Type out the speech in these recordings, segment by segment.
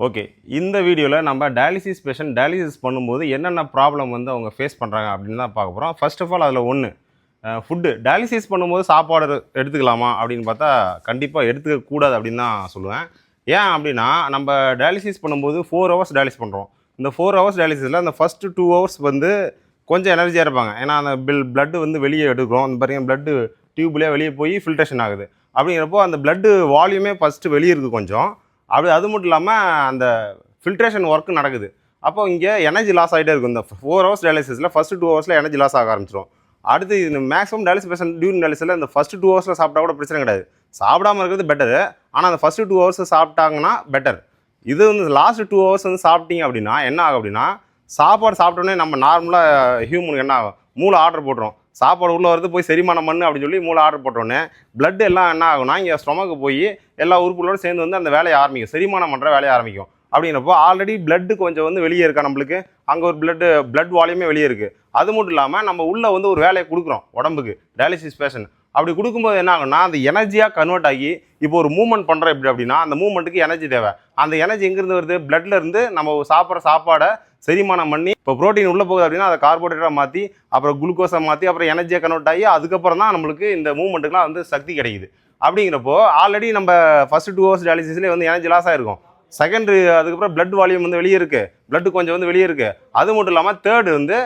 Okay. இந்த வீடியோவில் நம்ம டயாலிசிஸ் பேஷண்ட் டயாலிசிஸ் பண்ணும்போது என்னென்ன ப்ராப்ளம் வந்து அவங்க ஃபேஸ் பண்ணுறாங்க அப்படின்னு தான் பார்க்க போகிறோம். ஃபர்ஸ்ட் ஆஃப் ஆல் அதில் ஒன்று ஃபுட்டு. டயாலிசிஸ் பண்ணும்போது சாப்பாடு எடுத்துக்கலாமா அப்படின்னு பார்த்தா கண்டிப்பாக எடுத்துக்கக்கூடாது அப்படின்னு தான் சொல்லுவேன். ஏன் அப்படின்னா நம்ம டயாலிசிஸ் பண்ணும்போது 4 ஹவர்ஸ் டயாலிசிஸ் பண்ணுறோம். இந்த 4 ஹவர்ஸ் டயாலிசிஸில் அந்த ஃபஸ்ட்டு 2 ஹவர்ஸ் வந்து கொஞ்சம் எனர்ஜியாக இருப்பாங்க. ஏன்னா அந்த பிளட்டு வந்து வெளியே எடுக்கிறோம். அந்த பாருங்கள் பிளட்டு டியூப்லேயே வெளியே போய் ஃபில்ட்ரேஷன் ஆகுது. அப்படிங்கிறப்போ அந்த பிளட்டு வால்யூமே ஃபஸ்ட்டு வெளியே இருக்குது கொஞ்சம். அது மட்டும் இல்லாமல் அந்த ஃபில்ட்ரேஷன் ஒர்க்கு நடக்குது. அப்போ இங்கே எனர்ஜி லாஸ் ஆகிட்டே இருக்கும். இந்த 4 ஹவர்ஸ் டயாலிசிஸில் ஃபஸ்ட்டு 2 ஹவர்ஸில் எனர்ஜி லாஸ் ஆக ஆரம்பிச்சிடும். அடுத்து இது மேக்ஸிமம் டயாலிசிஸ் பேஷண்ட் டியூரிங் டயாலிசிஸில் இந்த ஃபஸ்ட்டு 2 ஹவர்ஸில் சாப்பிட்டா கூட பிரச்சனை கிடையாது. சாப்பிடாமல் இருக்கிறது பெட்டரு. ஆனால் அந்த ஃபஸ்ட்டு 2 ஹவர்ஸ் சாப்பிட்டாங்கன்னா பெட்டர். இது வந்து லாஸ்ட் 2 ஹவர்ஸ் வந்து சாப்பிட்டீங்க அப்படின்னா என்ன ஆகும் அப்படின்னா, சாப்பாடு சாப்பிட்டோன்னே நம்ம நார்மலாக ஹியூமனுக்கு என்ன ஆகும், மூளை ஆர்டர் போட்டுரும். சாப்பாடு உள்ளே வருது போய் செரிமானம் பண்ணு அப்படின்னு சொல்லி மூளை ஆர்டர் போட்டோன்னே பிளட் எல்லாம் என்ன ஆகும்னா இங்கே ஸ்டொமக்கு போய் எல்லா உறுப்புகளோடு சேர்ந்து வந்து அந்த வேலையை ஆரம்பிக்கும், செரிமானம் பண்ணுற வேலையை ஆரம்பிக்கும். அப்படிங்கிறப்போ ஆல்ரெடி பிளட்டு கொஞ்சம் வந்து வெளியே இருக்கா நம்மளுக்கு, அங்கே ஒரு பிளட் வால்யூமே வெளியே இருக்குது. அது மட்டும் இல்லாமல் நம்ம உள்ளே வந்து ஒரு வேலையை கொடுக்குறோம் உடம்புக்கு டயாலிசிஸ் பேஷண்ட். அப்படி கொடுக்கும்போது என்ன ஆகும்னா அந்த எனர்ஜியாக கன்வெர்ட் ஆகி இப்போ ஒரு மூவ்மெண்ட் பண்ணுறோம் எப்படி அப்படின்னா அந்த மூவ்மெண்ட்டுக்கு எனர்ஜி தேவை. அந்த எனர்ஜி எங்கேருந்து வருது, பிளட்லேருந்து நம்ம சாப்பிட்ற சாப்பாடை செரிமானம் பண்ணி இப்போ ப்ரோட்டீன் உள்ளே போகுது அப்படின்னா அதை கார்போஹைட்ரேட்டாக மாற்றி அப்புறம் குளுக்கோஸை மாற்றி அப்புறம் எனர்ஜியாக கன்வெர்ட் ஆகி அதுக்கப்புறம் தான் நம்மளுக்கு இந்த மூவ்மெண்ட்டுக்குலாம் வந்து சக்தி கிடைக்குது. அப்படிங்கிறப்போ ஆல்ரெடி நம்ம ஃபஸ்ட்டு 2 ஹவர்ஸ் டயாலிசிஸ்லேயே வந்து எனர்ஜி லாஸ் ஆகிருக்கும். செகண்ட் அதுக்கப்புறம் பிளட் வால்யூம் வந்து வெளியே இருக்குது, பிளட்டு கொஞ்சம் வந்து வெளியே இருக்குது. அது மட்டும் இல்லாமல் தேர்டு வந்து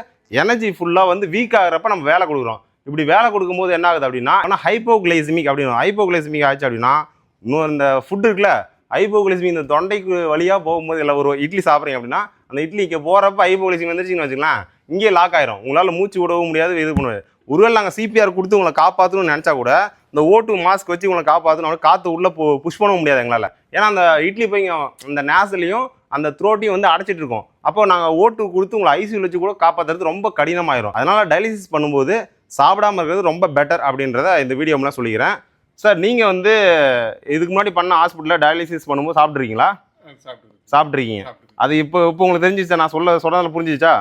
எனர்ஜி ஃபுல்லாக வந்து வீக் ஆகிறப்ப நம்ம வேலை கொடுக்குறோம். இப்படி வேலை கொடுக்கும்போது என்ன ஆகுது அப்படின்னா ஆனால் ஹைப்போகிளைசிமிக் அப்படின்னு ஹைப்போகிளைசிமிக் ஆச்சு அப்படின்னா இன்னும் இந்த ஃபுட்டு இருக்குல்ல ஹைப்போகிளைசிமிக் இந்த தொண்டைக்கு வழியாக போகும்போது இல்லை ஒரு இட்லி சாப்பிட்றீங்க அப்படின்னா அந்த இட்லிக்கு போகிறப்ப ஹைப்போகிளைசிமிக் வந்துருச்சுன்னு வச்சுக்கலாம், இங்கே லாக் ஆயிரும். உங்களால் மூச்சு விடவும் முடியாது, இது பண்ணுவது. ஒருவேளை நாங்கள் சிபிஆர் கொடுத்து உங்களை காப்பாற்றணும்னு நினச்சா கூட இந்த O2 மாஸ்க் வச்சு உங்களை காப்பாற்றணும், காற்று உள்ளே புஷ் பண்ண முடியாது எங்களால். ஏன்னா அந்த இட்லி போய் அந்த நேசலையும் அந்த த்ரோட்டையும் வந்து அடைச்சிட்டு இருக்கோம். அப்போ நாங்கள் O2 கொடுத்து உங்களை ஐசியூவில் வச்சு கூட காப்பாற்றுறது ரொம்ப கடினமாயிரும். அதனால் டயாலிசிஸ் பண்ணும்போது சாப்பிடாமல் இருக்கிறது ரொம்ப பெட்டர் அப்படின்றத இந்த வீடியோலாம் சொல்லிக்கிறேன். சார் நீங்கள் வந்து இதுக்கு முன்னாடி பண்ண ஹாஸ்பிட்டலில் டயாலிசிஸ் பண்ணும்போது சாப்பிட்ருக்கீங்களா? சாப்பிட்ருக்கீங்க. அது இப்போ உங்களுக்கு தெரிஞ்சிச்சா? நான் சொல்கிறதில் புரிஞ்சிச்சா?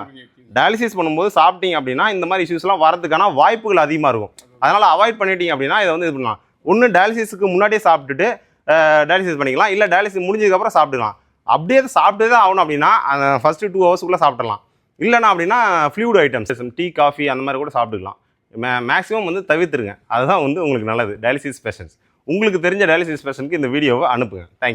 டயாலிசிஸ் பண்ணும்போது சாப்பிட்டீங்க அப்படின்னா இந்த மாதிரி இஷ்யூஸ்லாம் வரதுக்கான வாய்ப்புகள் அதிகமாக இருக்கும். அதனால் அவாய்ட் பண்ணிட்டீங்க அப்படின்னா இதை வந்து இது பண்ணலாம். ஒன்று டயாலிசிஸுக்கு முன்னாடியே சாப்பிட்டுட்டு டயாலிசிஸ் பண்ணிக்கலாம், இல்லை டயாலிசிஸ் முடிஞ்சதுக்கப்புறம் சாப்பிட்டுக்கலாம். அப்படியே சாப்பிட்டு தான் ஆகணும் அப்படின்னா அந்த ஃபஸ்ட்டு 2 ஹவர்ஸுக்குள்ளே சாப்பிட்றலாம். இல்லைனா அப்படின்னா ஃப்ளூயிட் ஐட்டம்ஸ் டீ காஃபி அந்த மாதிரி கூட சாப்பிட்டுக்கலாம். மேக்ஸிமம் வந்து தவிர்த்துருங்க. அதுதான் வந்து உங்களுக்கு நல்லது. டயாலிசிஸ் பேஷண்ட்ஸ் உங்களுக்கு தெரிஞ்ச டயாலிசிஸ் பேஷண்ட்க்கு இந்த வீடியோவை அனுப்புங்க. தேங்க்யூ.